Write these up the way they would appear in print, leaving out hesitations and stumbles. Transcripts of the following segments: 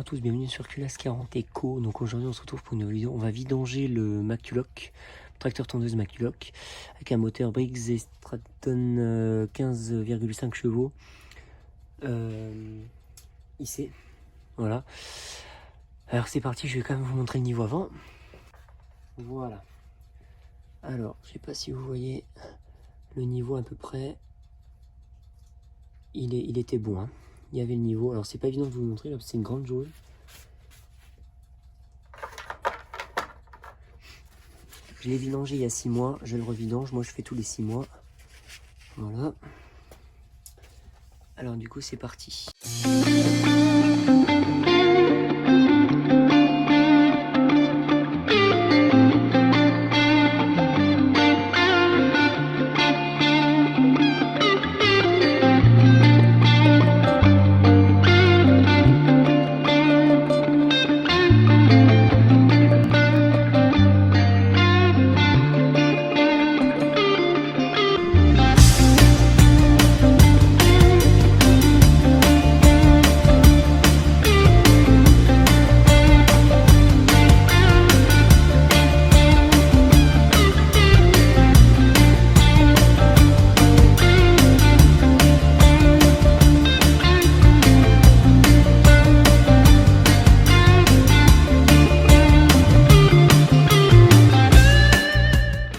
tous, bienvenue sur Culasse 40 Eco. Donc aujourd'hui on se retrouve pour une vidéo, on va vidanger le Maculoc, tracteur tondeuse Maculoc, avec un moteur Briggs & Stratton 15,5 chevaux, ici, voilà. Alors c'est parti, je vais quand même vous montrer le niveau avant. Voilà. Alors, je sais pas si vous voyez le niveau à peu près, il était bon, hein. Il y avait le niveau, alors c'est pas évident de vous le montrer là parce que c'est une grande jauge. Je l'ai vidangé il y a 6 mois, je le revidange, moi je fais tous les 6 mois. Voilà. Alors du coup c'est parti.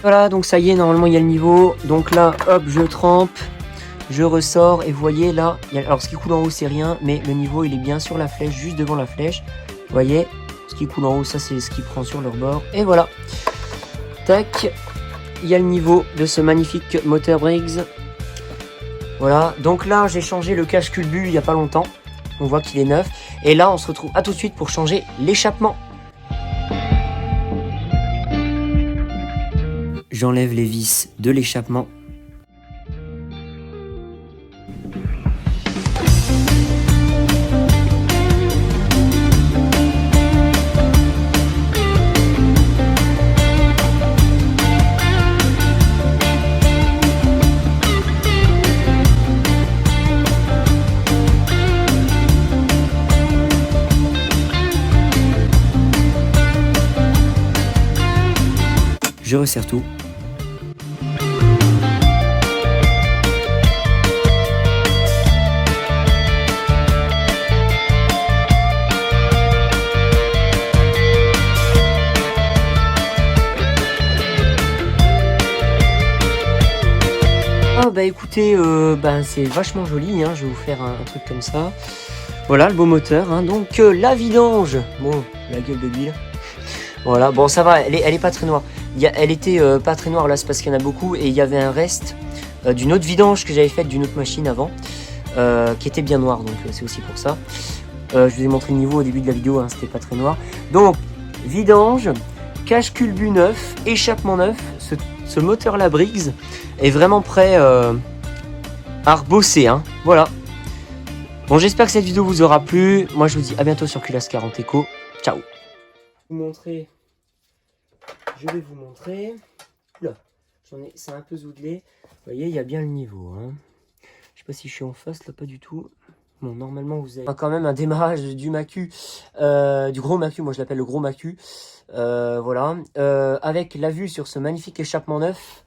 Voilà, donc ça y est, normalement il y a le niveau. Donc là, hop, je trempe, je ressors et vous voyez là, alors ce qui coule en haut c'est rien, mais le niveau il est bien sur la flèche, juste devant la flèche. Vous voyez, ce qui coule en haut, ça c'est ce qui prend sur leur bord. Et voilà, tac, il y a le niveau de ce magnifique moteur Briggs. Voilà, donc là j'ai changé le cache-culbut il n'y a pas longtemps. On voit qu'il est neuf. Et là on se retrouve à tout de suite pour changer l'échappement. J'enlève les vis de l'échappement. Je resserre tout. Ah bah écoutez, c'est vachement joli, hein. Je vais vous faire un truc comme ça. Voilà le beau moteur, hein. Donc la vidange, bon la gueule de l'huile. Voilà, bon ça va, elle est pas très noire. Elle était pas très noire là, c'est parce qu'il y en a beaucoup. Et il y avait un reste d'une autre vidange que j'avais faite d'une autre machine avant, qui était bien noire, donc c'est aussi pour ça. Je vous ai montré le niveau au début de la vidéo, hein, c'était pas très noir. Donc vidange, cache-culbut neuf, échappement neuf. Ce moteur là Briggs est vraiment prêt à rebosser, hein. Voilà. Bon, j'espère que cette vidéo vous aura plu. Moi je vous dis à bientôt sur Culasse 40 Eco. Ciao. Je vais vous montrer. Là, c'est un peu zouglé. Vous voyez, il y a bien le niveau, hein. Je sais pas si je suis en face là, pas du tout. Bon, normalement vous avez quand même un démarrage du Macu, du gros Macu. Moi je l'appelle le gros Macu. Voilà, avec la vue sur ce magnifique échappement neuf.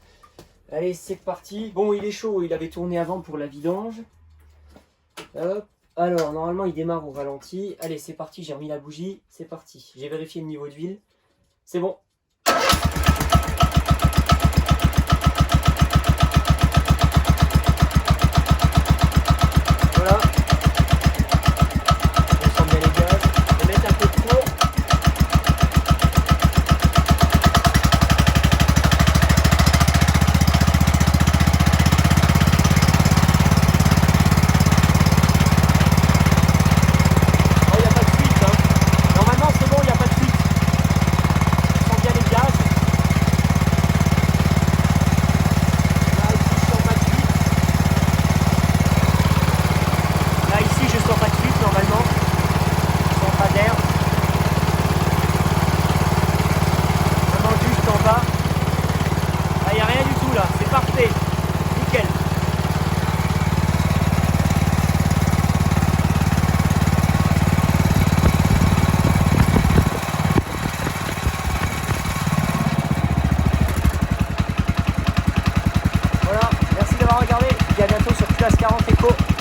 Allez, c'est parti. Bon, il est chaud, il avait tourné avant pour la vidange. Hop. Alors, normalement, il démarre au ralenti. Allez, c'est parti, j'ai remis la bougie. C'est parti. J'ai vérifié le niveau d'huile. C'est bon. Voilà. On sent bien les gaz. On va mettre un peu de four. Oh, il n'y a pas de fuite, hein. Normalement, c'est bon, il n'y a pas de fuite. On sent bien Nico.